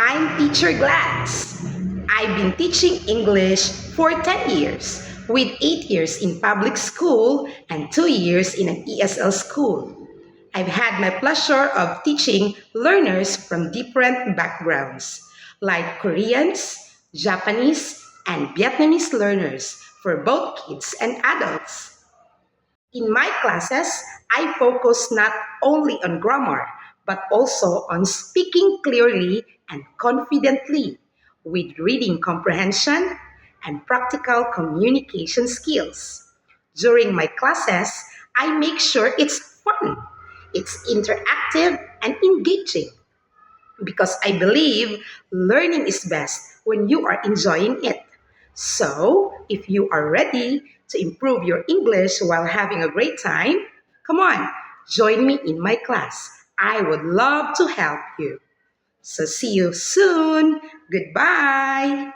I'm Teacher Glads. I've been teaching English for 10 years, with 8 years in public school and 2 years in an ESL school. I've had my pleasure of teaching learners from different backgrounds, like Koreans, Japanese, and Vietnamese learners for both kids and adults. In my classes, I focus not only on grammar, but also on speaking clearly and confidently with reading comprehension and practical communication skills. During my classes, I make sure it's fun, it's interactive and engaging because I believe learning is best when you are enjoying it. So, if you are ready to improve your English while having a great time, come on, join me in my class. I would love to help you. So, see you soon. Goodbye.